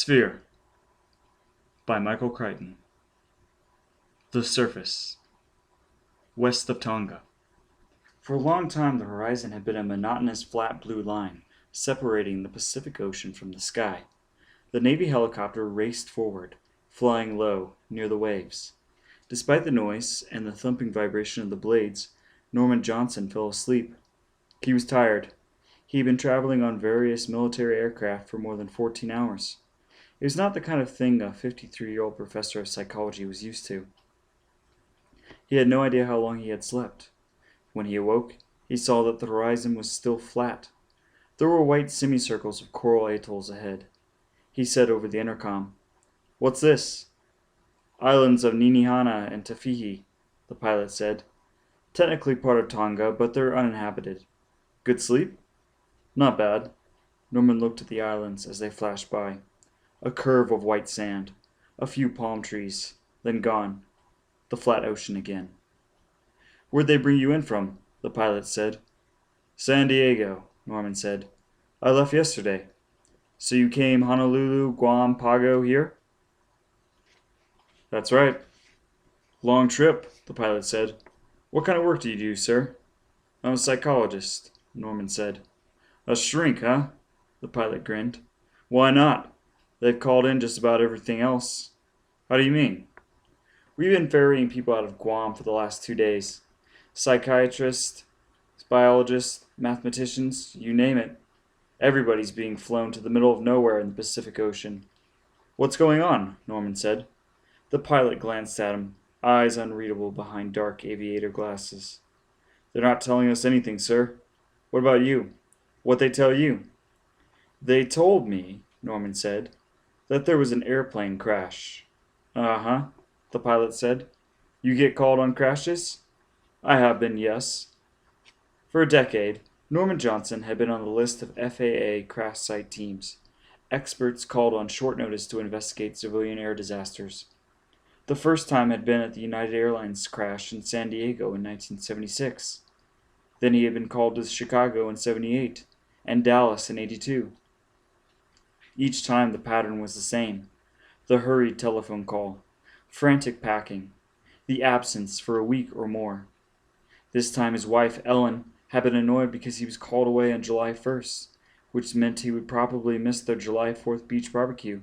Sphere by Michael Chrichton. The surface, west of Tonga. For a long time the horizon had been a monotonous flat blue line, separating the Pacific Ocean from the sky. The Navy helicopter raced forward, flying low, near the waves. Despite the noise and the thumping vibration of the blades, Norman Johnson fell asleep. He was tired. He had been traveling on various military aircraft for more than 14 hours. It was not the kind of thing a 53-year-old professor of psychology was used to. He had no idea how long he had slept. When he awoke, he saw that the horizon was still flat. There were white semicircles of coral atolls ahead. He said over the intercom, "What's this?" "Islands of Ninihana and Tafihi," the pilot said. "Technically part of Tonga, but they're uninhabited." "Good sleep?" "Not bad." Norman looked at the islands as they flashed by. A curve of white sand, a few palm trees, then gone. The flat ocean again. "Where'd they bring you in from?" the pilot said. "San Diego," Norman said. "I left yesterday." "So you came Honolulu, Guam, Pago here?" "That's right." "Long trip," the pilot said. "What kind of work do you do, sir?" "I'm a psychologist," Norman said. "A shrink, huh?" The pilot grinned. "Why not? They've called in just about everything else." "How do you mean?" "We've been ferrying people out of Guam for the last 2 days. Psychiatrists, biologists, mathematicians, you name it. Everybody's being flown to the middle of nowhere in the Pacific Ocean." "What's going on?" Norman said. The pilot glanced at him, eyes unreadable behind dark aviator glasses. "They're not telling us anything, sir." "What about you?" "What they tell you?" "They told me," Norman said, "that there was an airplane crash." "Uh-huh," the pilot said. "You get called on crashes?" "I have been, yes." For a decade, Norman Johnson had been on the list of FAA crash site teams, experts called on short notice to investigate civilian air disasters. The first time had been at the United Airlines crash in San Diego in 1976. Then he had been called to Chicago in 78 and Dallas in 82. Each time the pattern was the same: the hurried telephone call, frantic packing, the absence for a week or more. This time his wife, Ellen, had been annoyed because he was called away on July 1st, which meant he would probably miss their July 4th beach barbecue.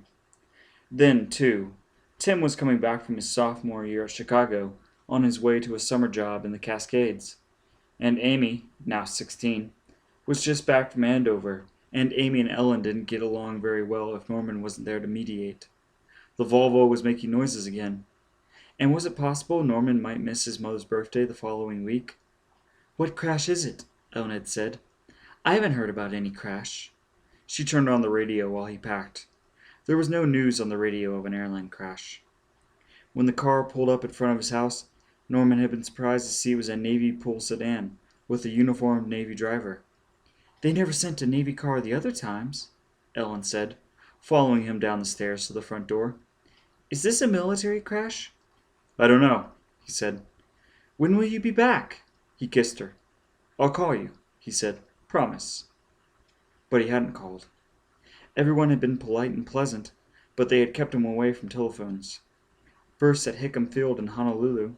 Then, too, Tim was coming back from his sophomore year at Chicago on his way to a summer job in the Cascades. And Amy, now 16, was just back from Andover, and Amy and Ellen didn't get along very well if Norman wasn't there to mediate. The Volvo was making noises again. And was it possible Norman might miss his mother's birthday the following week? "What crash is it?" Ellen had said. "I haven't heard about any crash." She turned on the radio while he packed. There was no news on the radio of an airline crash. When the car pulled up in front of his house, Norman had been surprised to see it was a Navy pool sedan with a uniformed Navy driver. "They never sent a Navy car the other times," Ellen said, following him down the stairs to the front door. "Is this a military crash?" "I don't know," he said. "When will you be back?" He kissed her. "I'll call you," he said. "Promise." But he hadn't called. Everyone had been polite and pleasant, but they had kept him away from telephones. First at Hickam Field in Honolulu,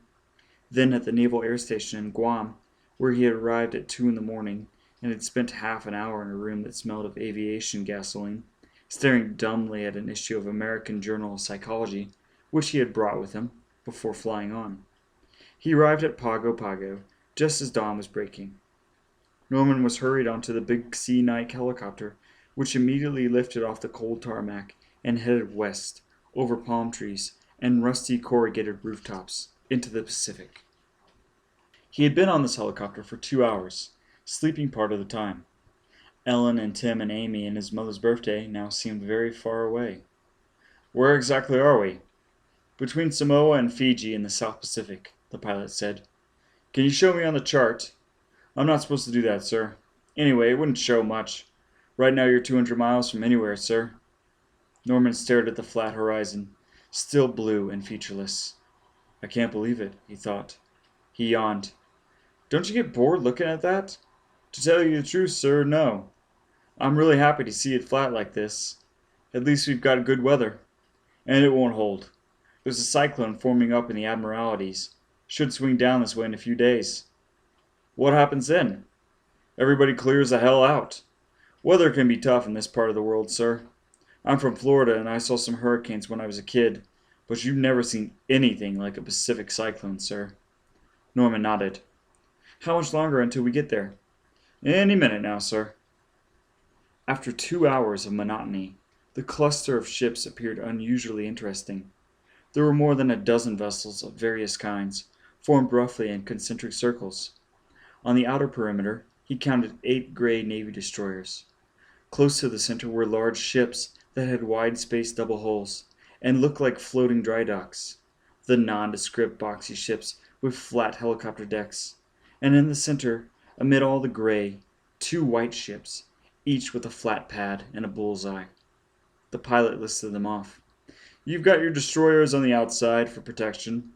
then at the Naval Air Station in Guam, where he had arrived at 2 in the morning and had spent half an hour in a room that smelled of aviation gasoline, staring dumbly at an issue of American Journal of Psychology, which he had brought with him, before flying on. He arrived at Pago Pago just as dawn was breaking. Norman was hurried onto the big Sea Night helicopter, which immediately lifted off the cold tarmac and headed west, over palm trees and rusty corrugated rooftops, into the Pacific. He had been on this helicopter for 2 hours, sleeping part of the time. Ellen and Tim and Amy and his mother's birthday now seemed very far away. "Where exactly are we?" "Between Samoa and Fiji in the South Pacific," the pilot said. "Can you show me on the chart?" "I'm not supposed to do that, sir. Anyway, it wouldn't show much. Right now you're 200 miles from anywhere, sir." Norman stared at the flat horizon, still blue and featureless. "I can't believe it," he thought. He yawned. "Don't you get bored looking at that?" "To tell you the truth, sir, no. I'm really happy to see it flat like this." At least we've got good weather. And it won't hold. There's a cyclone forming up in the Admiralities. Should swing down this way in a few days. What happens then? Everybody clears the hell out. Weather can be tough in this part of the world, sir. I'm from Florida and I saw some hurricanes when I was a kid, but you've never seen anything like a Pacific cyclone, sir. Norman nodded. How much longer until we get there? Any minute now, sir. After 2 hours of monotony, the cluster of ships appeared unusually interesting. There were more than a dozen vessels of various kinds, formed roughly in concentric circles. On the outer perimeter, he counted 8 gray Navy destroyers. Close to the center were large ships that had wide-spaced double hulls and looked like floating dry docks, the nondescript boxy ships with flat helicopter decks. And in the center, amid all the gray, 2 white ships, each with a flat pad and a bullseye. The pilot listed them off. You've got your destroyers on the outside for protection.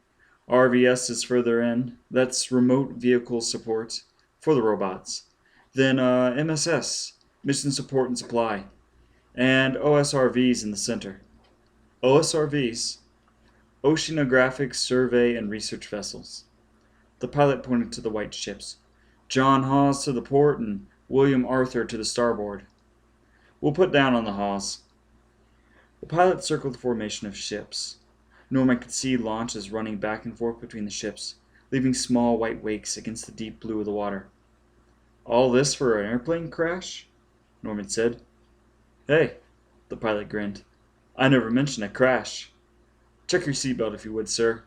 RVS is further in. That's remote vehicle support for the robots. Then MSS, mission support and supply. And OSRVs in the center. OSRVs? Oceanographic Survey and Research Vessels. The pilot pointed to the white ships. John Hawes to the port and William Arthur to the starboard. We'll put down on the Hawes. The pilot circled the formation of ships. Norman could see launches running back and forth between the ships, leaving small white wakes against the deep blue of the water. All this for an airplane crash? Norman said. Hey, the pilot grinned. I never mentioned a crash. Check your seatbelt if you would, sir.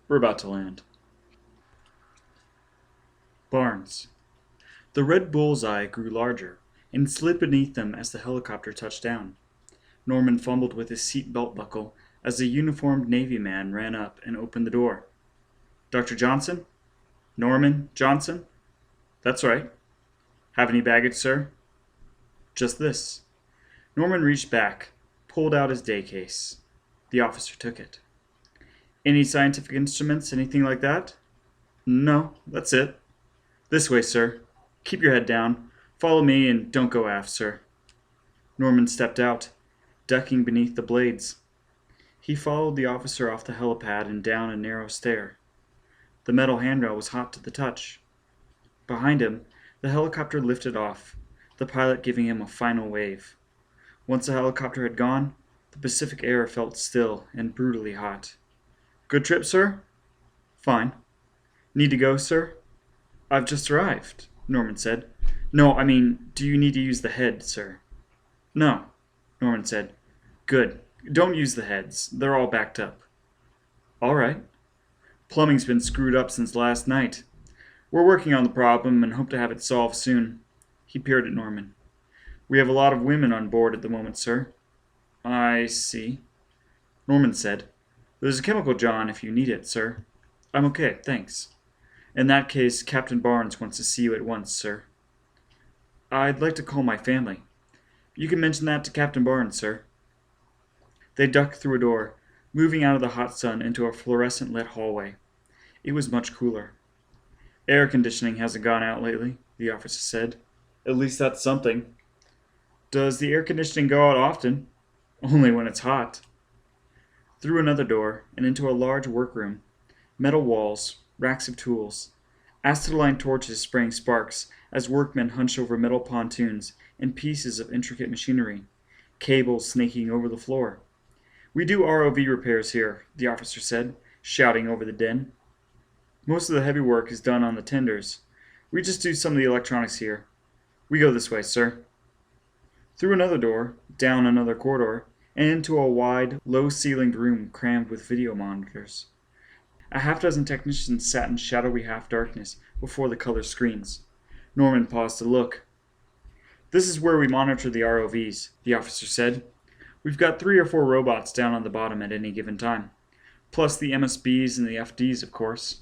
We're about to land. Barns. The red bullseye grew larger and slid beneath them as the helicopter touched down. Norman fumbled with his seat belt buckle as the uniformed Navy man ran up and opened the door. Dr. Johnson? Norman Johnson? That's right. Have any baggage, sir? Just this. Norman reached back, pulled out his day case. The officer took it. Any scientific instruments, anything like that? No, that's it. This way, sir. Keep your head down. Follow me and don't go aft, sir. Norman stepped out, ducking beneath the blades. He followed the officer off the helipad and down a narrow stair. The metal handrail was hot to the touch. Behind him, the helicopter lifted off, the pilot giving him a final wave. Once the helicopter had gone, the Pacific air felt still and brutally hot. Good trip, sir? Fine. Need to go, sir? I've just arrived, Norman said. No, I mean, do you need to use the head, sir? No, Norman said. Good. Don't use the heads. They're all backed up. All right. Plumbing's been screwed up since last night. We're working on the problem and hope to have it solved soon. He peered at Norman. We have a lot of women on board at the moment, sir. I see. Norman said. There's a chemical John if you need it, sir. I'm okay, thanks. In that case, Captain Barnes wants to see you at once, sir. I'd like to call my family. You can mention that to Captain Barnes, sir. They ducked through a door, moving out of the hot sun into a fluorescent-lit hallway. It was much cooler. Air conditioning hasn't gone out lately, the officer said. At least that's something. Does the air conditioning go out often? Only when it's hot. Through another door, and into a large workroom. Metal walls, racks of tools. Acetylene torches spraying sparks as workmen hunch over metal pontoons and pieces of intricate machinery. Cables snaking over the floor. We do ROV repairs here, the officer said, shouting over the din. Most of the heavy work is done on the tenders. We just do some of the electronics here. We go this way, sir. Through another door, down another corridor, and into a wide, low-ceilinged room crammed with video monitors. A half-dozen technicians sat in shadowy half-darkness before the color screens. Norman paused to look. This is where we monitor the ROVs, the officer said. We've got 3 or 4 robots down on the bottom at any given time. Plus the MSBs and the FDs, of course.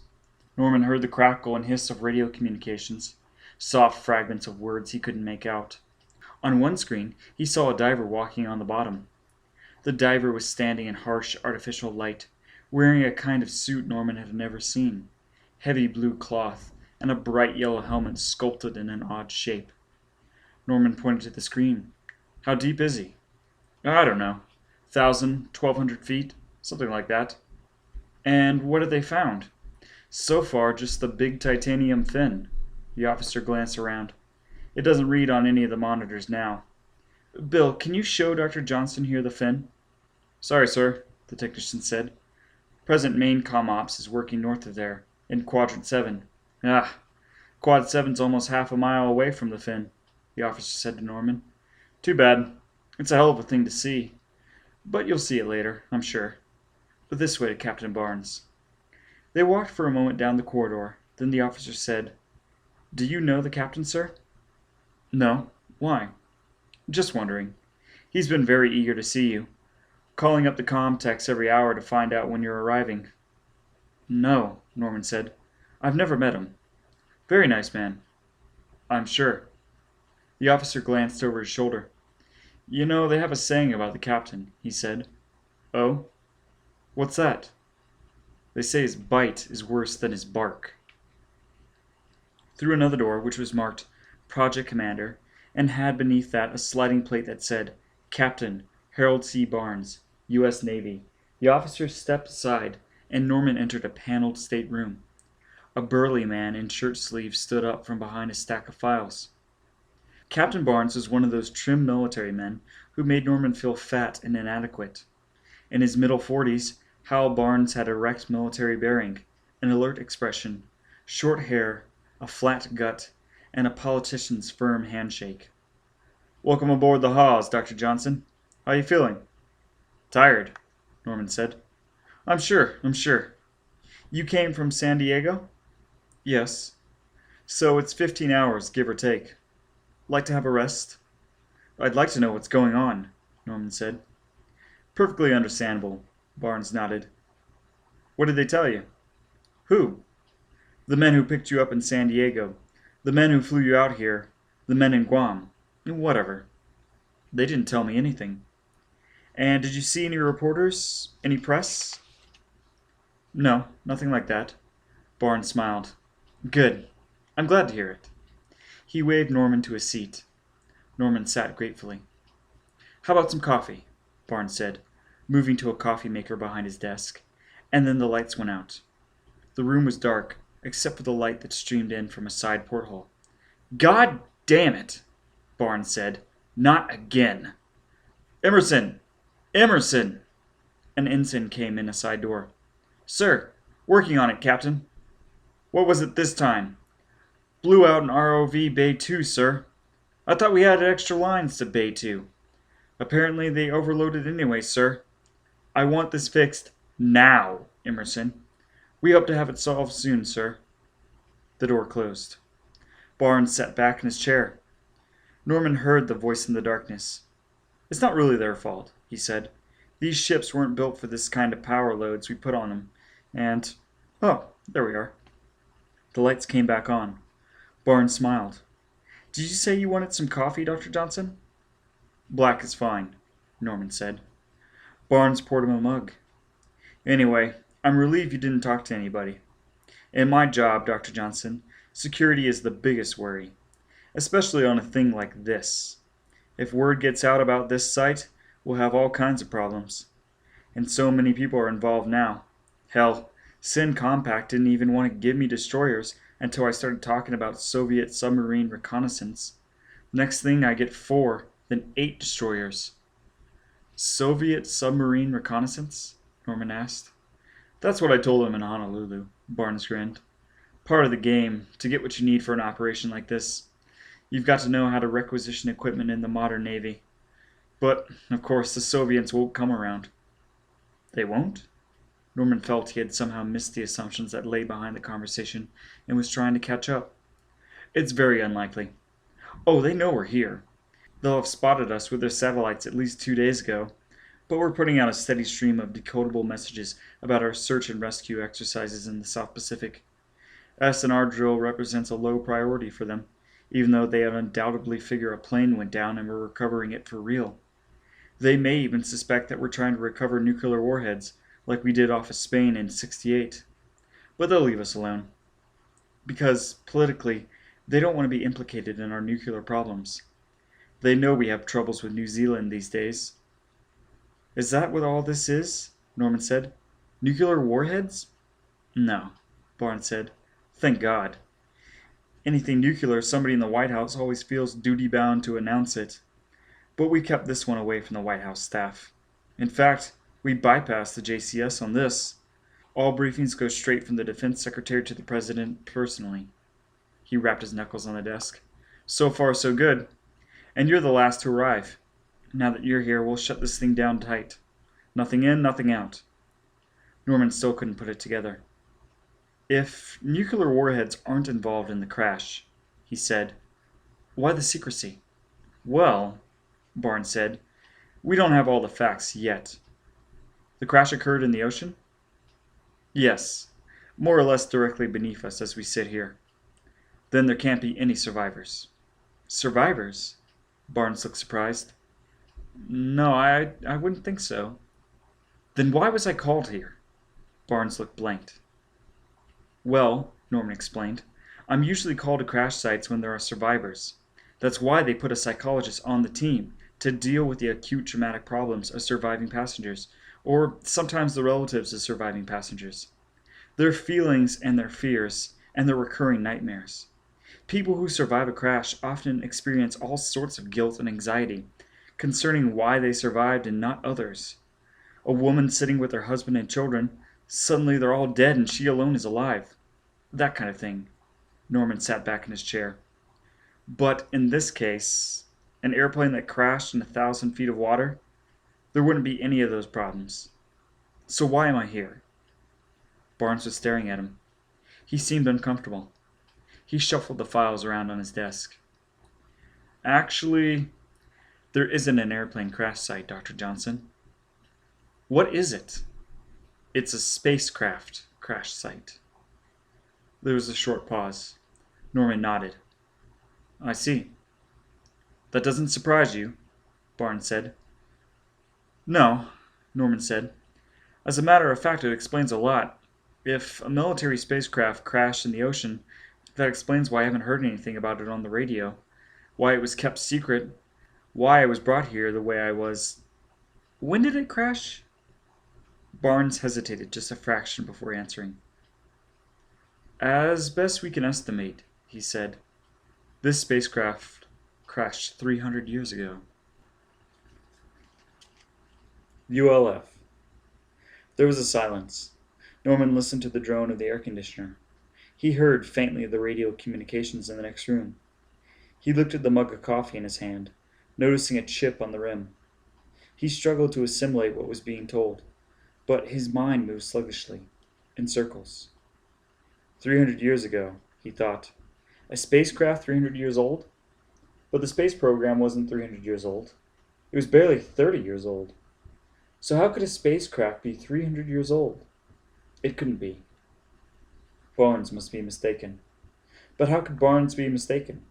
Norman heard the crackle and hiss of radio communications, soft fragments of words he couldn't make out. On one screen, he saw a diver walking on the bottom. The diver was standing in harsh, artificial light, wearing a kind of suit Norman had never seen, heavy blue cloth, and a bright yellow helmet sculpted in an odd shape. Norman pointed to the screen. How deep is he? I don't know, 1,000, 1,200 feet, something like that. And what have they found? So far, just the big titanium fin. The officer glanced around. It doesn't read on any of the monitors now. Bill, can you show Dr. Johnson here the fin? Sorry, sir, the technician said. Present main comm ops is working north of there, in Quadrant 7. Ah, Quad 7's almost half a mile away from the fin, the officer said to Norman. Too bad. It's a hell of a thing to see. But you'll see it later, I'm sure. But this way to Captain Barnes. They walked for a moment down the corridor. Then the officer said, Do you know the captain, sir? No. Why? Just wondering. He's been very eager to see you. Calling up the comm techs every hour to find out when you're arriving. No, Norman said. I've never met him. Very nice man. I'm sure. The officer glanced over his shoulder. You know, they have a saying about the captain, he said. Oh? What's that? They say his bite is worse than his bark. Through another door, which was marked Project Commander, and had beneath that a sliding plate that said, Captain Harold C. Barnes, U.S. Navy, the officer stepped aside, and Norman entered a paneled stateroom. A burly man in shirt sleeves stood up from behind a stack of files. Captain Barnes was one of those trim military men who made Norman feel fat and inadequate. In his middle 40s, Hal Barnes had erect military bearing, an alert expression, short hair, a flat gut, and a politician's firm handshake. Welcome aboard the Hawes, Dr. Johnson. How you feeling? Tired, Norman said. I'm sure. You came from San Diego? Yes. So it's 15 hours, give or take. Like to have a rest? I'd like to know what's going on, Norman said. Perfectly understandable, Barnes nodded. What did they tell you? Who? The men who picked you up in San Diego. The men who flew you out here. The men in Guam. Whatever. They didn't tell me anything. And did you see any reporters? Any press? No, nothing like that. Barnes smiled. Good. I'm glad to hear it. He waved Norman to a seat. Norman sat gratefully. How about some coffee? Barnes said, moving to a coffee maker behind his desk. And then the lights went out. The room was dark, except for the light that streamed in from a side porthole. God damn it, Barnes said. Not again. Emerson! Emerson! An ensign came in a side door. Sir, working on it, Captain. What was it this time? Blew out in ROV Bay 2, sir. I thought we had extra lines to Bay 2. Apparently they overloaded anyway, sir. I want this fixed now, Emerson. We hope to have it solved soon, sir. The door closed. Barnes sat back in his chair. Norman heard the voice in the darkness. It's not really their fault, he said. These ships weren't built for this kind of power loads we put on them. And... oh, there we are. The lights came back on. Barnes smiled. Did you say you wanted some coffee, Dr. Johnson? Black is fine, Norman said. Barnes poured him a mug. Anyway, I'm relieved you didn't talk to anybody. In my job, Dr. Johnson, security is the biggest worry, especially on a thing like this. If word gets out about this site, we'll have all kinds of problems. And so many people are involved now. Hell, Sin Compact didn't even want to give me destroyers until I started talking about Soviet submarine reconnaissance. Next thing I get 4, then 8 destroyers. Soviet submarine reconnaissance? Norman asked. That's what I told him in Honolulu, Barnes grinned. Part of the game, to get what you need for an operation like this. You've got to know how to requisition equipment in the modern Navy. But, of course, the Soviets won't come around. They won't? Norman felt he had somehow missed the assumptions that lay behind the conversation and was trying to catch up. It's very unlikely. Oh, they know we're here. They'll have spotted us with their satellites at least 2 days ago, but we're putting out a steady stream of decodable messages about our search and rescue exercises in the South Pacific. S&R drill represents a low priority for them, even though they undoubtedly figure a plane went down and we're recovering it for real. They may even suspect that we're trying to recover nuclear warheads, like we did off of Spain in '68. But they'll leave us alone. Because, politically, they don't want to be implicated in our nuclear problems. They know we have troubles with New Zealand these days. Is that what all this is? Norman said. Nuclear warheads? No, Barnes said. Thank God. Anything nuclear, somebody in the White House always feels duty-bound to announce it. But we kept this one away from the White House staff. In fact, we bypassed the JCS on this. All briefings go straight from the Defense Secretary to the President personally. He rapped his knuckles on the desk. So far, so good. And you're the last to arrive. Now that you're here, we'll shut this thing down tight. Nothing in, nothing out. Norman still couldn't put it together. If nuclear warheads aren't involved in the crash, he said, why the secrecy? Well, Barnes said, we don't have all the facts yet. The crash occurred in the ocean? Yes, more or less directly beneath us as we sit here. Then there can't be any survivors. Survivors? Barnes looked surprised. No, I wouldn't think so. Then why was I called here? Barnes looked blanked. Well, Norman explained, I'm usually called to crash sites when there are survivors. That's why they put a psychologist on the team, to deal with the acute traumatic problems of surviving passengers, or sometimes the relatives of surviving passengers. Their feelings and their fears, and their recurring nightmares. People who survive a crash often experience all sorts of guilt and anxiety concerning why they survived and not others. A woman sitting with her husband and children, suddenly they're all dead and she alone is alive. That kind of thing. Norman sat back in his chair. But in this case, an airplane that crashed in 1,000 feet of water, there wouldn't be any of those problems. So why am I here? Barnes was staring at him. He seemed uncomfortable. He shuffled the files around on his desk. Actually, there isn't an airplane crash site, Dr. Johnson. What is it? It's a spacecraft crash site. There was a short pause. Norman nodded. I see. That doesn't surprise you, Barnes said. No, Norman said. As a matter of fact, it explains a lot. If a military spacecraft crashed in the ocean, that explains why I haven't heard anything about it on the radio, why it was kept secret, why I was brought here the way I was. When did it crash? Barnes hesitated just a fraction before answering. As best we can estimate, he said, this spacecraft crashed 300 years ago. ULF. There was a silence. Norman listened to the drone of the air conditioner. He heard faintly the radio communications in the next room. He looked at the mug of coffee in his hand, noticing a chip on the rim. He struggled to assimilate what was being told, but his mind moved sluggishly, in circles. 300 years ago, he thought. A spacecraft 300 years old? But the space program wasn't 300 years old. It was barely 30 years old. So how could a spacecraft be 300 years old? It couldn't be. Barnes must be mistaken. But how could Barnes be mistaken?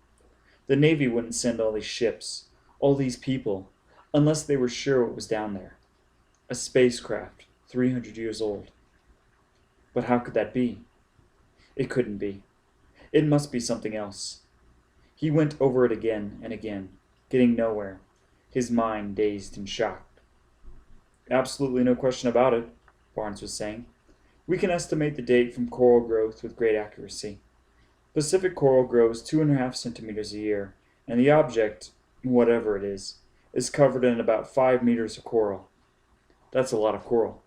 The Navy wouldn't send all these ships, all these people, unless they were sure what was down there. A spacecraft 300 years old. But how could that be? It couldn't be. It must be something else. He went over it again and again, getting nowhere, his mind dazed and shocked. Absolutely no question about it, Barnes was saying. We can estimate the date from coral growth with great accuracy. Pacific coral grows 2.5 centimeters a year, and the object, whatever it is covered in about 5 meters of coral. That's a lot of coral.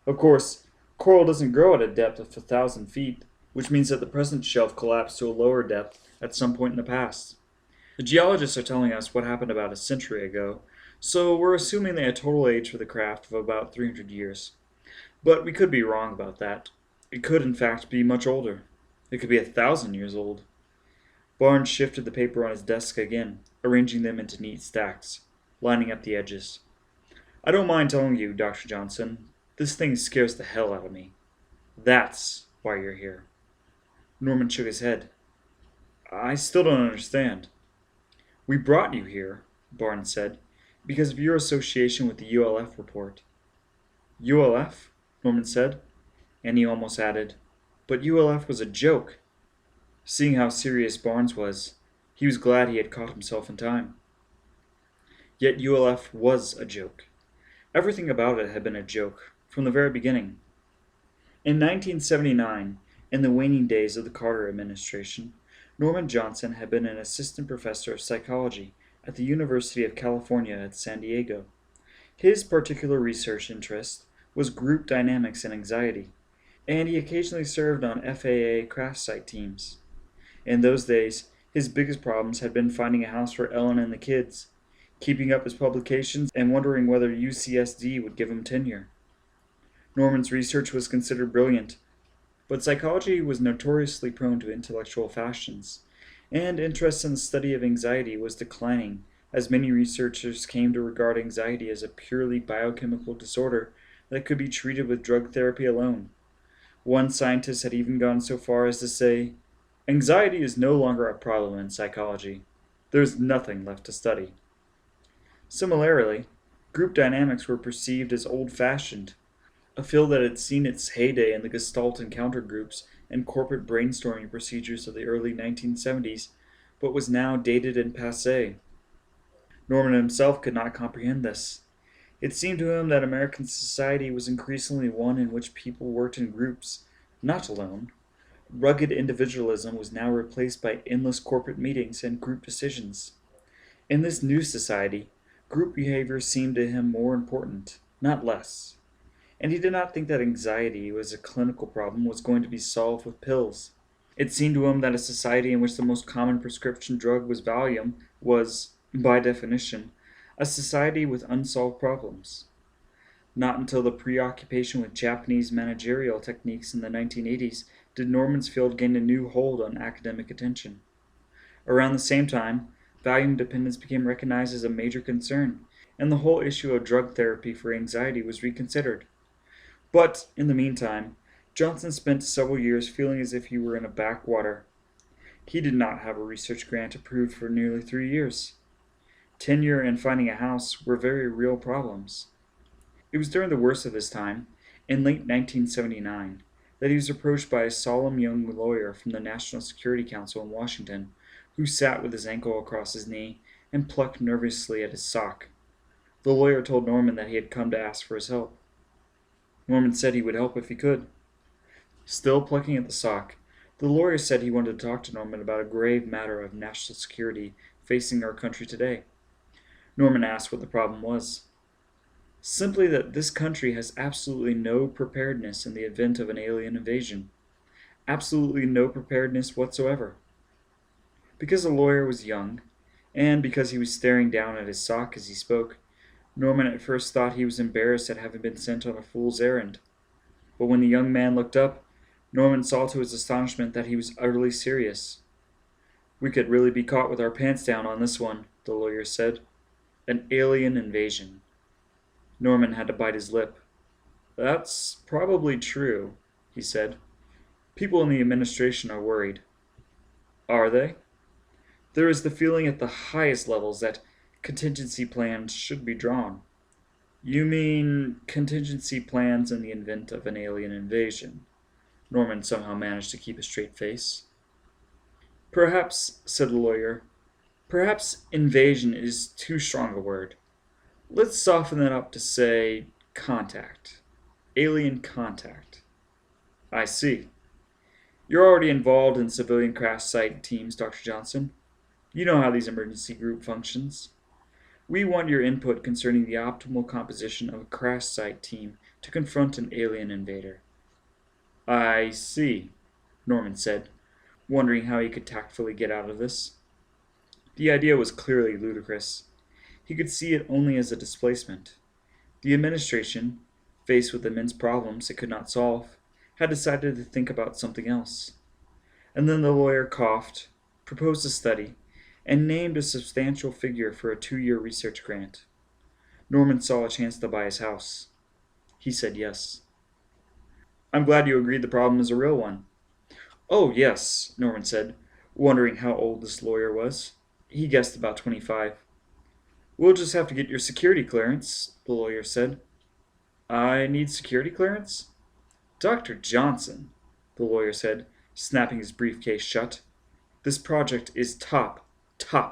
Of course, coral doesn't grow at a depth of 1,000 feet, which means that the present shelf collapsed to a lower depth at some point in the past. The geologists are telling us what happened about a century ago, so we're assuming the total age for the craft of about 300 years. But we could be wrong about that. It could, in fact, be much older. It could be 1,000 years old. Barnes shifted the paper on his desk again, arranging them into neat stacks, lining up the edges. I don't mind telling you, Dr. Johnson, this thing scares the hell out of me. That's why you're here. Norman shook his head. I still don't understand. We brought you here, Barnes said, because of your association with the ULF report. ULF? Norman said, and he almost added, but ULF was a joke. Seeing how serious Barnes was, he was glad he had caught himself in time. Yet ULF was a joke. Everything about it had been a joke, from the very beginning. In 1979, in the waning days of the Carter administration, Norman Johnson had been an assistant professor of psychology at the University of California at San Diego. His particular research interest was group dynamics and anxiety, and he occasionally served on FAA crash site teams. In those days, his biggest problems had been finding a house for Ellen and the kids, keeping up his publications, and wondering whether UCSD would give him tenure. Norman's research was considered brilliant, but psychology was notoriously prone to intellectual fashions, and interest in the study of anxiety was declining as many researchers came to regard anxiety as a purely biochemical disorder that could be treated with drug therapy alone. One scientist had even gone so far as to say, "Anxiety is no longer a problem in psychology. There's nothing left to study." Similarly, group dynamics were perceived as old-fashioned, a field that had seen its heyday in the Gestalt encounter groups and corporate brainstorming procedures of the early 1970s, but was now dated and passé. Norman himself could not comprehend this. It seemed to him that American society was increasingly one in which people worked in groups, not alone. Rugged individualism was now replaced by endless corporate meetings and group decisions. In this new society, group behavior seemed to him more important, not less. And he did not think that anxiety was a clinical problem was going to be solved with pills. It seemed to him that a society in which the most common prescription drug was Valium was, by definition, a society with unsolved problems. Not until the preoccupation with Japanese managerial techniques in the 1980s did Norman's field gain a new hold on academic attention. Around the same time, Valium dependence became recognized as a major concern, and the whole issue of drug therapy for anxiety was reconsidered. But, in the meantime, Johnson spent several years feeling as if he were in a backwater. He did not have a research grant approved for nearly 3 years. Tenure and finding a house were very real problems. It was during the worst of his time, in late 1979, that he was approached by a solemn young lawyer from the National Security Council in Washington, who sat with his ankle across his knee and plucked nervously at his sock. The lawyer told Norman that he had come to ask for his help. Norman said he would help if he could. Still plucking at the sock, the lawyer said he wanted to talk to Norman about a grave matter of national security facing our country today. Norman asked what the problem was. Simply that this country has absolutely no preparedness in the event of an alien invasion. Absolutely no preparedness whatsoever. Because the lawyer was young, and because he was staring down at his sock as he spoke, Norman at first thought he was embarrassed at having been sent on a fool's errand. But when the young man looked up, Norman saw to his astonishment that he was utterly serious. "We could really be caught with our pants down on this one," the lawyer said. "An alien invasion." Norman had to bite his lip. "That's probably true," he said. "People in the administration are worried." "Are they?" "There is the feeling at the highest levels that contingency plans should be drawn." "You mean contingency plans in the event of an alien invasion?" Norman somehow managed to keep a straight face. "Perhaps," said the lawyer, "perhaps invasion is too strong a word. Let's soften it up to say contact. Alien contact." "I see. You're already involved in civilian crash site teams, Dr. Johnson. You know how these emergency group functions. We want your input concerning the optimal composition of a crash site team to confront an alien invader." "I see," Norman said, wondering how he could tactfully get out of this. The idea was clearly ludicrous. He could see it only as a displacement. The administration, faced with immense problems it could not solve, had decided to think about something else. And then the lawyer coughed, proposed a study, and named a substantial figure for a 2-year research grant. Norman saw a chance to buy his house. He said yes. "I'm glad you agreed the problem is a real one." "Oh, yes," Norman said, wondering how old this lawyer was. He guessed about 25. "We'll just have to get your security clearance," the lawyer said. "I need security clearance?" "Dr. Johnson," the lawyer said, snapping his briefcase shut, "this project is top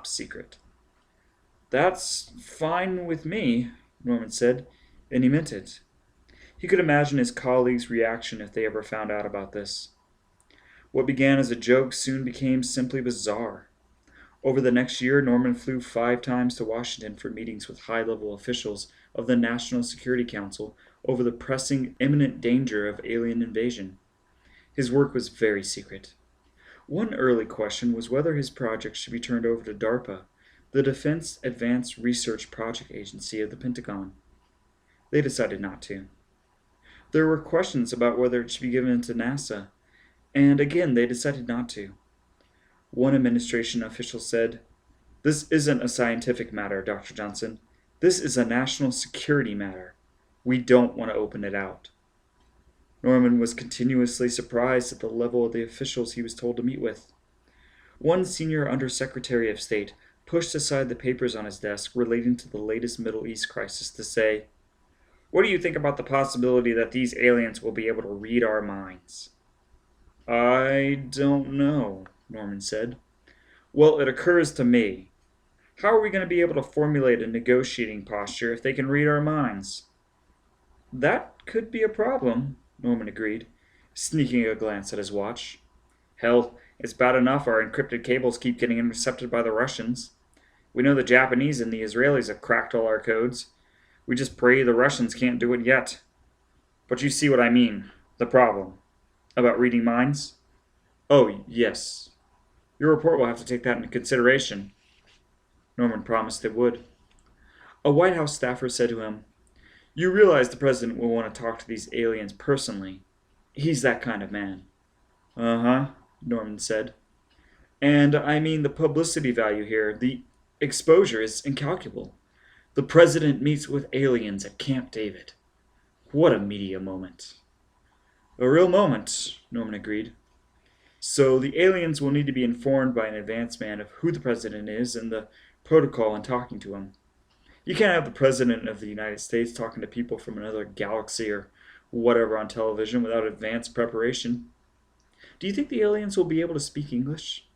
secret." "That's fine with me," Norman said. And he meant it. He could imagine his colleagues' reaction if they ever found out about this. What began as a joke soon became simply bizarre. Over the next year, Norman flew 5 times to Washington for meetings with high-level officials of the National Security Council over the pressing imminent danger of alien invasion. His work was very secret. One early question was whether his project should be turned over to DARPA, the Defense Advanced Research Project Agency of the Pentagon. They decided not to. There were questions about whether it should be given to NASA, and again they decided not to. One administration official said, "This isn't a scientific matter, Dr. Johnson. This is a national security matter. We don't want to open it out." Norman was continuously surprised at the level of the officials he was told to meet with. One senior undersecretary of state pushed aside the papers on his desk relating to the latest Middle East crisis to say, "What do you think about the possibility that these aliens will be able to read our minds?" "I don't know," Norman said. "Well, it occurs to me. How are we going to be able to formulate a negotiating posture if they can read our minds?" "That could be a problem," Norman agreed, sneaking a glance at his watch. "Hell, it's bad enough our encrypted cables keep getting intercepted by the Russians. We know the Japanese and the Israelis have cracked all our codes. We just pray the Russians can't do it yet. But you see what I mean, the problem. About reading minds?" "Oh, yes. Your report will have to take that into consideration." Norman promised it would. A White House staffer said to him, "You realize the president will want to talk to these aliens personally. He's that kind of man." "Uh-huh," Norman said. "And I mean the publicity value here, the exposure is incalculable. The president meets with aliens at Camp David. What a media moment." "A real moment," Norman agreed. "So the aliens will need to be informed by an advance man of who the president is and the protocol in talking to him. You can't have the president of the United States talking to people from another galaxy or whatever on television without advanced preparation. Do you think the aliens will be able to speak English?"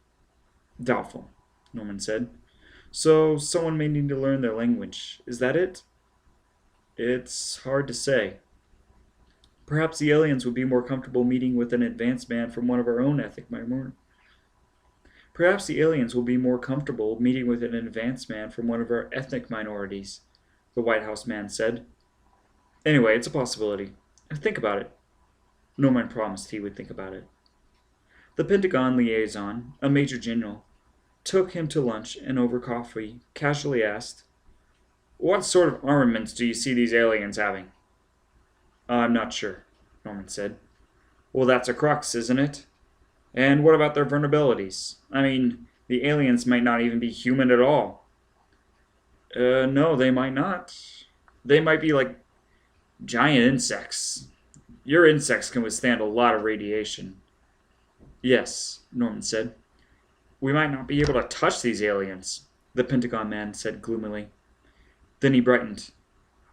"Doubtful," Norman said. "So someone may need to learn their language. Is that it?" "It's hard to say. Perhaps the aliens would be more comfortable meeting with an advanced man from one of our own ethnic minorities. Perhaps the aliens will be more comfortable meeting with an advanced man from one of our ethnic minorities," the White House man said. "Anyway, it's a possibility. Think about it." Norman promised he would think about it. The Pentagon liaison, a major general, took him to lunch and over coffee casually asked, "What sort of armaments do you see these aliens having?" "I'm not sure," Norman said. "Well, that's a crux, isn't it? And what about their vulnerabilities? I mean, the aliens might not even be human at all." No, they might not. They might be like giant insects. Your insects can withstand a lot of radiation." "Yes," Norman said. "We might not be able to touch these aliens," the Pentagon man said gloomily. Then he brightened.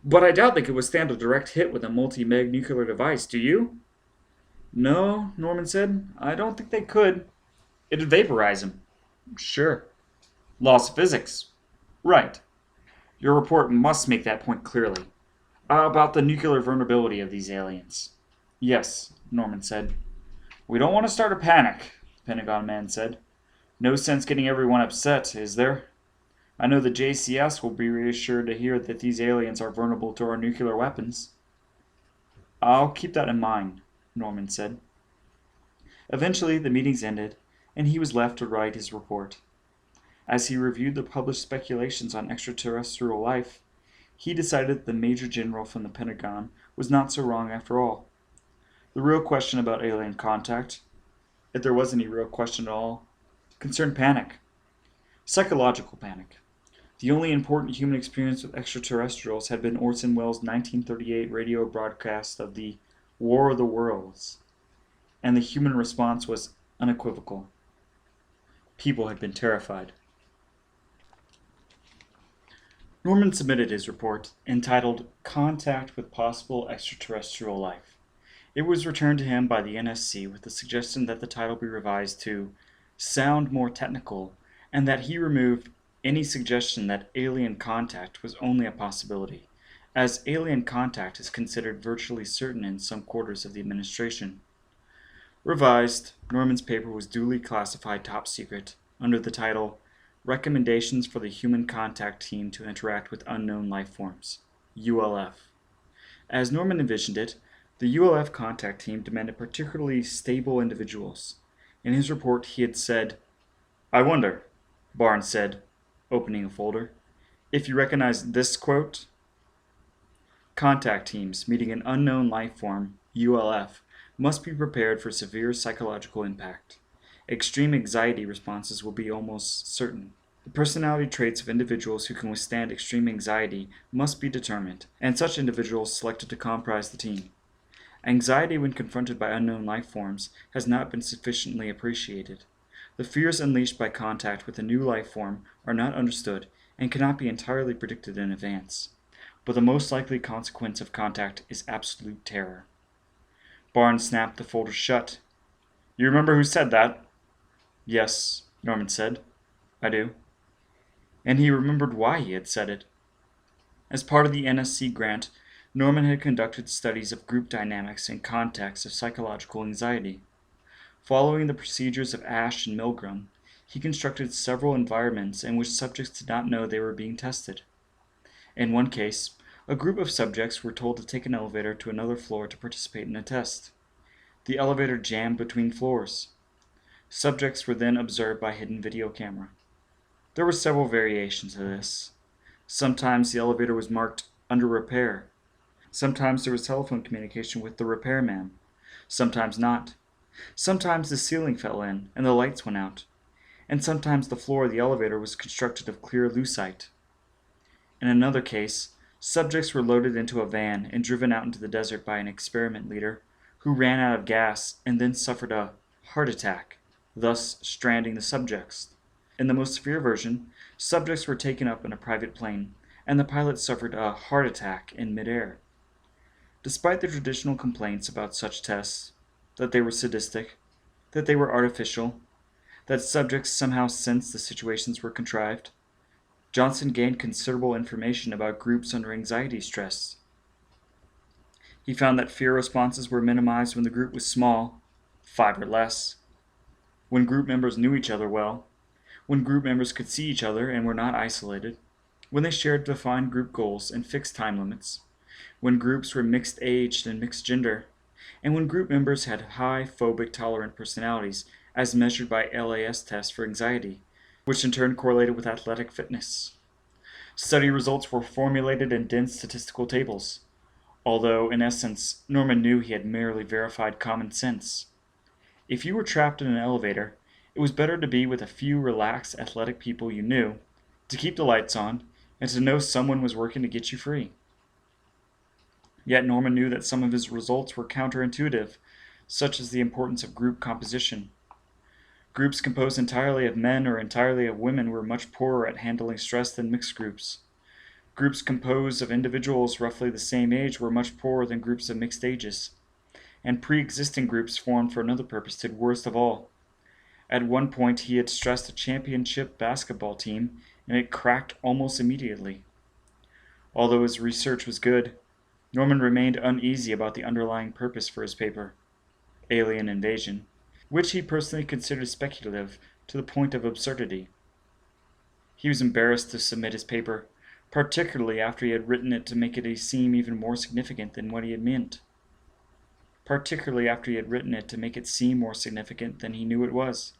"But I doubt they could withstand a direct hit with a multi-meg nuclear device, do you?" "No," Norman said. "I don't think they could. It'd vaporize them." "Sure." "Laws of physics." "Right. Your report must make that point clearly. About the nuclear vulnerability of these aliens." "Yes," Norman said. "We don't want to start a panic," the Pentagon man said. "No sense getting everyone upset, is there? I know the JCS will be reassured to hear that these aliens are vulnerable to our nuclear weapons." "I'll keep that in mind," Norman said. Eventually, the meetings ended, and he was left to write his report. As he reviewed the published speculations on extraterrestrial life, he decided that the Major General from the Pentagon was not so wrong after all. The real question about alien contact, if there was any real question at all, concerned panic. Psychological panic. The only important human experience with extraterrestrials had been Orson Welles' 1938 radio broadcast of the War of the Worlds, and the human response was unequivocal. People had been terrified. Norman submitted his report, entitled Contact with Possible Extraterrestrial Life. It was returned to him by the NSC with the suggestion that the title be revised to sound more technical, and that he remove any suggestion that alien contact was only a possibility, as alien contact is considered virtually certain in some quarters of the administration. Revised, Norman's paper was duly classified top secret under the title Recommendations for the Human Contact Team to Interact with Unknown Life Forms, ULF. As Norman envisioned it, the ULF contact team demanded particularly stable individuals. In his report, he had said, "I wonder," Barnes said, opening a folder, "if you recognize this quote? Contact teams meeting an unknown life form, ULF, must be prepared for severe psychological impact. Extreme anxiety responses will be almost certain. The personality traits of individuals who can withstand extreme anxiety must be determined, and such individuals selected to comprise the team. Anxiety when confronted by unknown life forms has not been sufficiently appreciated. The fears unleashed by contact with a new life form are not understood and cannot be entirely predicted in advance. But the most likely consequence of contact is absolute terror." Barnes snapped the folder shut. "You remember who said that?" "Yes," Norman said. "I do." And he remembered why he had said it. As part of the NSC grant, Norman had conducted studies of group dynamics in contexts of psychological anxiety. Following the procedures of Ash and Milgram, he constructed several environments in which subjects did not know they were being tested. In one case, a group of subjects were told to take an elevator to another floor to participate in a test. The elevator jammed between floors. Subjects were then observed by hidden video camera. There were several variations of this. Sometimes the elevator was marked under repair. Sometimes there was telephone communication with the repairman. Sometimes not. Sometimes the ceiling fell in and the lights went out. And sometimes the floor of the elevator was constructed of clear lucite. In another case, subjects were loaded into a van and driven out into the desert by an experiment leader who ran out of gas and then suffered a heart attack, thus stranding the subjects. In the most severe version, subjects were taken up in a private plane, and the pilot suffered a heart attack in midair. Despite the traditional complaints about such tests, that they were sadistic, that they were artificial, that subjects somehow sensed the situations were contrived, Johnson gained considerable information about groups under anxiety stress. He found that fear responses were minimized when the group was small, 5 or less, when group members knew each other well, when group members could see each other and were not isolated, when they shared defined group goals and fixed time limits, when groups were mixed aged and mixed gender, and when group members had high phobic tolerant personalities as measured by LAS tests for anxiety, which in turn correlated with athletic fitness. Study results were formulated in dense statistical tables, although in essence Norman knew he had merely verified common sense. If you were trapped in an elevator, it was better to be with a few relaxed athletic people you knew, to keep the lights on, and to know someone was working to get you free. Yet Norman knew that some of his results were counterintuitive, such as the importance of group composition. Groups composed entirely of men or entirely of women were much poorer at handling stress than mixed groups. Groups composed of individuals roughly the same age were much poorer than groups of mixed ages. And pre-existing groups formed for another purpose did worst of all. At one point he had stressed a championship basketball team, and it cracked almost immediately. Although his research was good, Norman remained uneasy about the underlying purpose for his paper, alien invasion, which he personally considered speculative to the point of absurdity. He was embarrassed to submit his paper, particularly after he had written it to make it seem even more significant than what he had meant. Particularly after he had written it to make it seem more significant than he knew it was.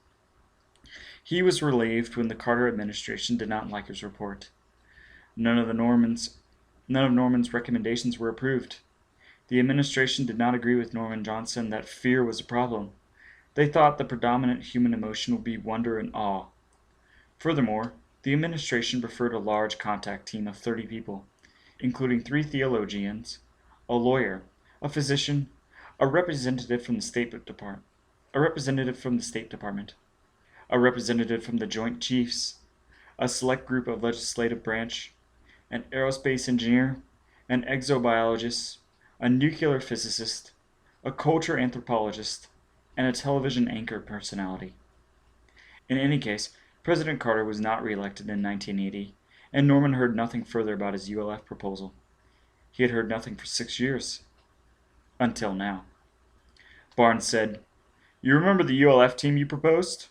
He was relieved when the Carter administration did not like his report. None of Norman's recommendations were approved. The administration did not agree with Norman Johnson that fear was a problem. They thought the predominant human emotion would be wonder and awe. Furthermore, the administration preferred a large contact team of 30 people, including 3 theologians, a lawyer, a physician, a representative from the State Department, a representative from the Joint Chiefs, a select group of legislative branch, an aerospace engineer, an exobiologist, a nuclear physicist, a culture anthropologist, and a television anchor personality. In any case, President Carter was not reelected in 1980, and Norman heard nothing further about his ULF proposal. He had heard nothing for 6 years. Until now. Barnes said, "You remember the ULF team you proposed?"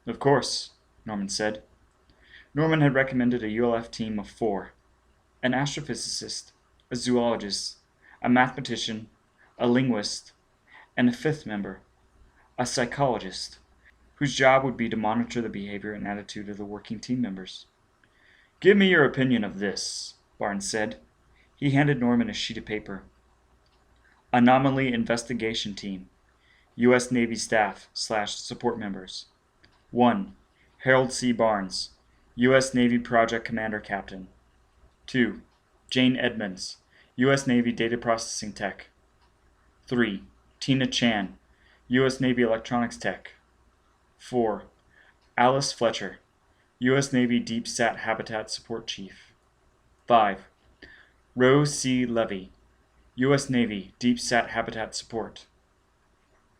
"Of course," Norman said. Norman had recommended a ULF team of 4: an astrophysicist, a zoologist, a mathematician, a linguist, and a 5th member, a psychologist, whose job would be to monitor the behavior and attitude of the working team members. "Give me your opinion of this," Barnes said. He handed Norman a sheet of paper. Anomaly Investigation Team, U.S. Navy Staff / Support Members. 1. Harold C. Barnes, U.S. Navy Project Commander Captain. 2. Jane Edmonds, U.S. Navy Data Processing Tech. 3. Tina Chan, U.S. Navy Electronics Tech. 4. Alice Fletcher, U.S. Navy Deep Sat Habitat Support Chief. 5. Rose C. Levy, U.S. Navy Deep Sat Habitat Support.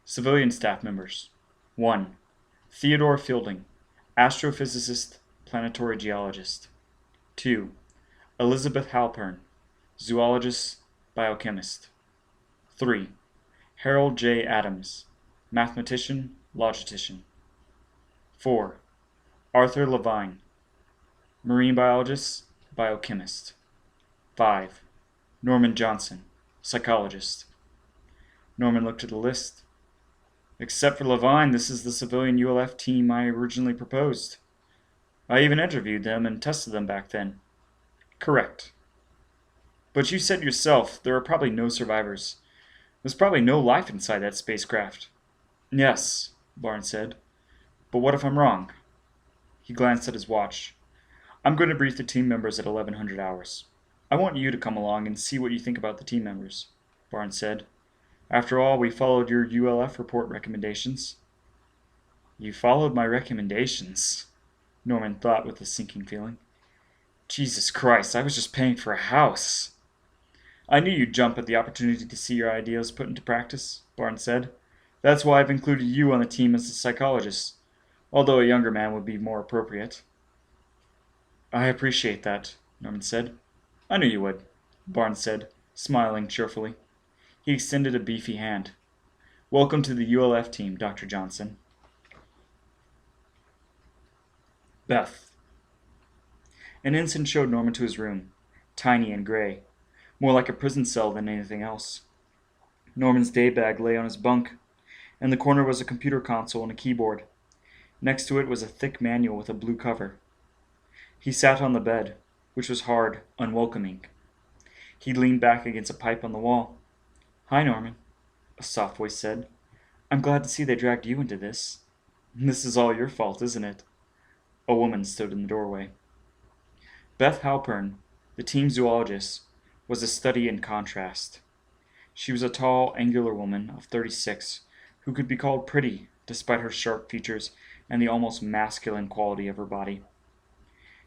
Civilian staff members. 1. Theodore Fielding, astrophysicist, planetary geologist. 2. Elizabeth Halpern, zoologist, biochemist. 3. Harold J. Adams, mathematician, logistician. 4. Arthur Levine, marine biologist, biochemist. 5. Norman Johnson, psychologist. Norman looked at the list. "Except for Levine, this is the civilian ULF team I originally proposed. I even interviewed them and tested them back then." "Correct. But you said yourself there are probably no survivors. There's probably no life inside that spacecraft." "Yes," Barnes said. "But what if I'm wrong?" He glanced at his watch. "I'm going to brief the team members at 1100 hours. I want you to come along and see what you think about the team members," Barnes said. "After all, we followed your ULF report recommendations." "You followed my recommendations?" Norman thought with a sinking feeling. "Jesus Christ, I was just paying for a house." "I knew you'd jump at the opportunity to see your ideas put into practice," Barnes said. "That's why I've included you on the team as a psychologist, although a younger man would be more appropriate." "I appreciate that," Norman said. "I knew you would," Barnes said, smiling cheerfully. He extended a beefy hand. "Welcome to the ULF team, Dr. Johnson." Beth. An ensign showed Norman to his room, tiny and gray, more like a prison cell than anything else. Norman's day bag lay on his bunk. In the corner was a computer console and a keyboard. Next to it was a thick manual with a blue cover. He sat on the bed, which was hard, unwelcoming. He leaned back against a pipe on the wall. "Hi, Norman," a soft voice said. "I'm glad to see they dragged you into this. This is all your fault, isn't it?" A woman stood in the doorway. Beth Halpern, the team zoologist, was a study in contrast. She was a tall, angular woman of 36 who could be called pretty despite her sharp features and the almost masculine quality of her body.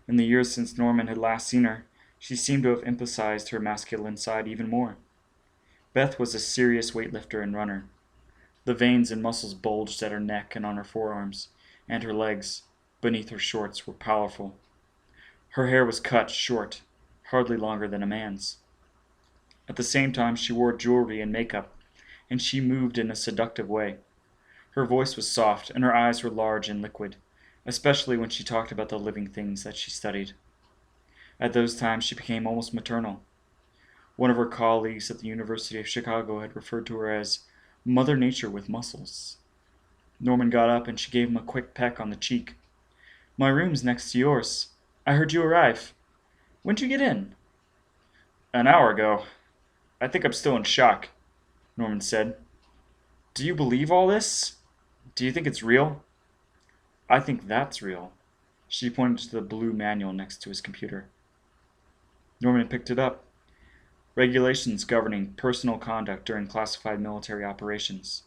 In the years since Norman had last seen her, she seemed to have emphasized her masculine side even more. Beth was a serious weightlifter and runner. The veins and muscles bulged at her neck and on her forearms, and her legs, beneath her shorts, were powerful. Her hair was cut short, hardly longer than a man's. At the same time, she wore jewelry and makeup, and she moved in a seductive way. Her voice was soft, and her eyes were large and liquid, especially when she talked about the living things that she studied. At those times, she became almost maternal. One of her colleagues at the University of Chicago had referred to her as Mother Nature with muscles. Norman got up and she gave him a quick peck on the cheek. "My room's next to yours. I heard you arrive. When'd you get in?" "An hour ago. I think I'm still in shock," Norman said. "Do you believe all this? Do you think it's real?" "I think that's real." She pointed to the blue manual next to his computer. Norman picked it up. "Regulations governing personal conduct during classified military operations."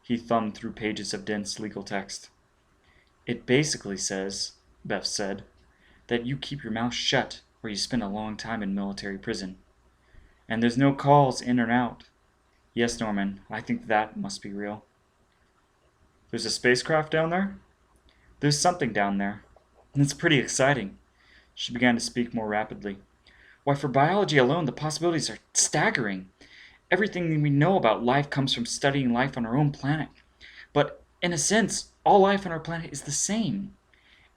He thumbed through pages of dense legal text. "It basically says," Beth said, "that you keep your mouth shut or you spend a long time in military prison. And there's no calls in or out. Yes, Norman, I think that must be real." "There's a spacecraft down there?" "There's something down there. And it's pretty exciting." She began to speak more rapidly. Why, for biology alone, the possibilities are staggering. Everything we know about life comes from studying life on our own planet. But in a sense, all life on our planet is the same.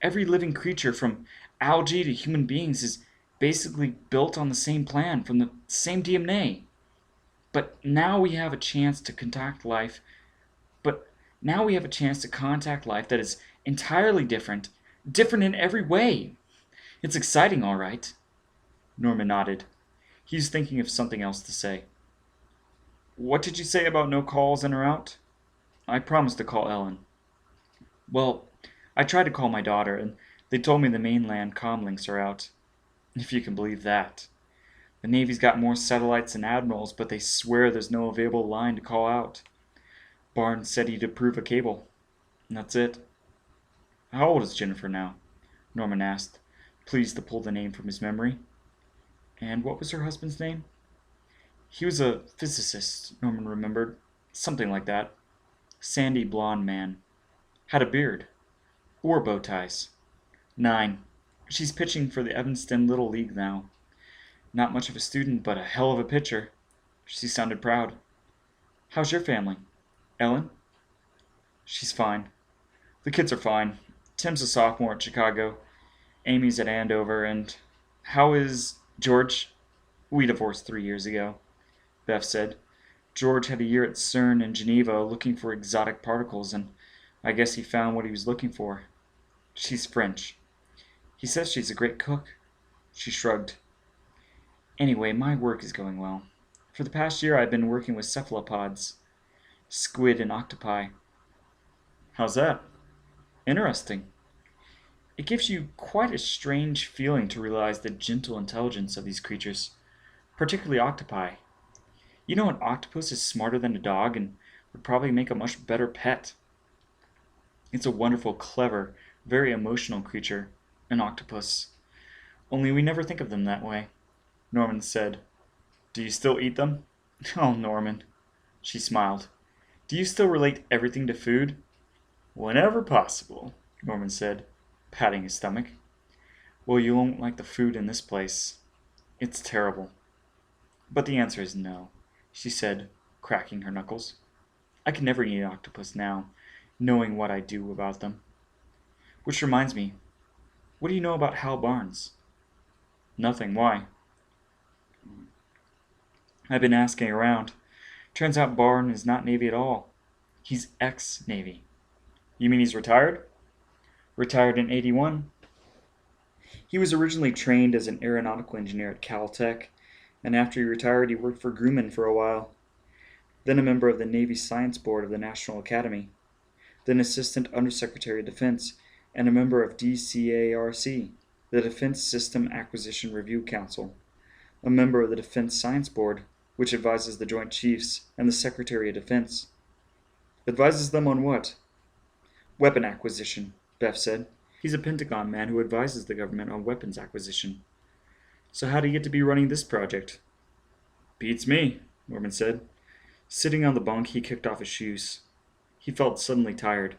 Every living creature, from algae to human beings, is basically built on the same plan, from the same DNA. But now we have a chance to contact life. But now we have a chance to contact life that is entirely different, different in every way. It's exciting, all right. Norman nodded. He was thinking of something else to say. What did you say about no calls in or out? I promised to call Ellen. Well, I tried to call my daughter, and they told me the mainland comlinks are out. If you can believe that. The Navy's got more satellites than admirals, but they swear there's no available line to call out. Barnes said he'd approve a cable. And that's it. How old is Jennifer now? Norman asked, pleased to pull the name from his memory. And what was her husband's name? He was a physicist, Norman remembered. Something like that. Sandy blonde man. Had a beard. Wore bow ties. 9. She's pitching for the Evanston Little League now. Not much of a student, but a hell of a pitcher. She sounded proud. How's your family? Ellen? She's fine. The kids are fine. Tim's a sophomore at Chicago. Amy's at Andover, and how is George? We divorced 3 years ago, Beth said. George had a year at CERN in Geneva looking for exotic particles, and I guess he found what he was looking for. She's French. He says she's a great cook. She shrugged. Anyway, my work is going well. For the past year, I've been working with cephalopods, squid and octopi. How's that? Interesting. It gives you quite a strange feeling to realize the gentle intelligence of these creatures, particularly octopi. You know, an octopus is smarter than a dog and would probably make a much better pet. It's a wonderful, clever, very emotional creature, an octopus. Only we never think of them that way. Norman said, Do you still eat them? Oh, Norman. She smiled. Do you still relate everything to food? Whenever possible, Norman said, patting his stomach. Well, you won't like the food in this place. It's terrible. But the answer is no, she said, cracking her knuckles. I can never eat an octopus now, knowing what I do about them. Which reminds me, what do you know about Hal Barnes? Nothing. Why? I've been asking around. Turns out Barnes is not Navy at all. He's ex-Navy. You mean he's retired? Retired in 81. He was originally trained as an aeronautical engineer at Caltech, and after he retired he worked for Grumman for a while. Then a member of the Navy Science Board of the National Academy. Then Assistant Undersecretary of Defense, and a member of DCARC, the Defense System Acquisition Review Council. A member of the Defense Science Board, which advises the Joint Chiefs and the Secretary of Defense. Advises them on what? Weapon acquisition, Beth said. He's a Pentagon man who advises the government on weapons acquisition. So how do you get to be running this project? Beats me, Norman said. Sitting on the bunk, he kicked off his shoes. He felt suddenly tired.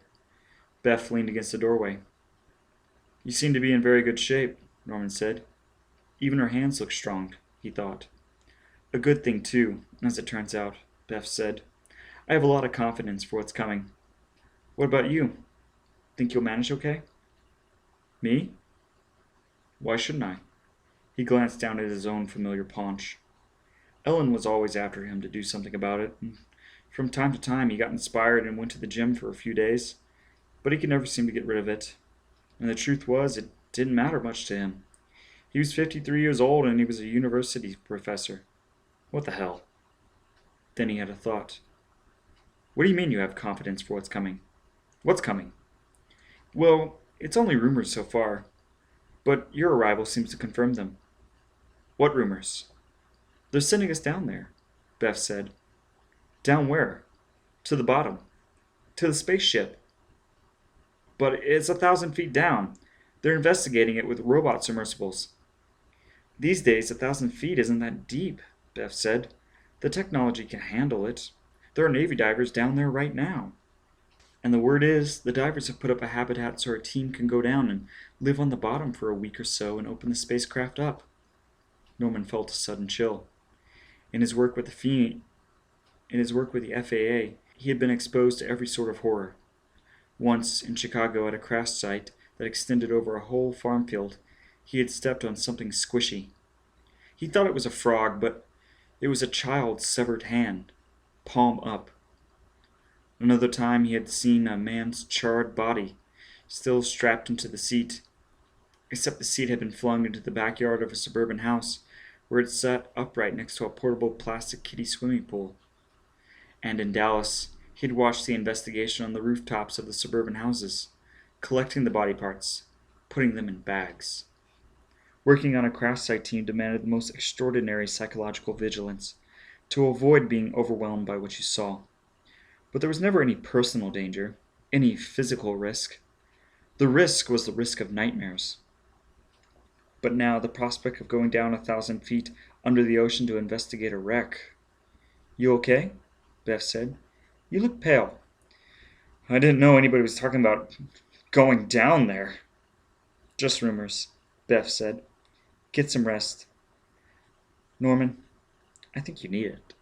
Beth leaned against the doorway. You seem to be in very good shape, Norman said. Even her hands look strong, he thought. A good thing, too, as it turns out, Beth said. I have a lot of confidence for what's coming. What about you? Think you'll manage okay? Me? Why shouldn't I? He glanced down at his own familiar paunch. Ellen was always after him to do something about it, and from time to time he got inspired and went to the gym for a few days, but he could never seem to get rid of it. And the truth was, it didn't matter much to him. He was 53 years old and he was a university professor. What the hell? Then he had a thought. What do you mean you have confidence for what's coming? What's coming? Well, it's only rumors so far, but your arrival seems to confirm them. What rumors? They're sending us down there, Beth said. Down where? To the bottom. To the spaceship. But it's 1,000 feet down. They're investigating it with robot submersibles. These days, 1,000 feet isn't that deep, Beth said. The technology can handle it. There are Navy divers down there right now. And the word is, the divers have put up a habitat so our team can go down and live on the bottom for a week or so and open the spacecraft up. Norman felt a sudden chill. In his work with the FAA, he had been exposed to every sort of horror. Once, in Chicago, at a crash site that extended over a whole farm field, he had stepped on something squishy. He thought it was a frog, but it was a child's severed hand, palm up. Another time he had seen a man's charred body, still strapped into the seat, except the seat had been flung into the backyard of a suburban house, where it sat upright next to a portable plastic kiddie swimming pool. And in Dallas, he had watched the investigation on the rooftops of the suburban houses, collecting the body parts, putting them in bags. Working on a crash site team demanded the most extraordinary psychological vigilance to avoid being overwhelmed by what you saw. But there was never any personal danger, any physical risk. The risk was the risk of nightmares. But now the prospect of going down 1,000 feet under the ocean to investigate a wreck. "You okay?" Beth said. "You look pale." "I didn't know anybody was talking about going down there." "Just rumors," Beth said. "Get some rest." "Norman, I think you need it."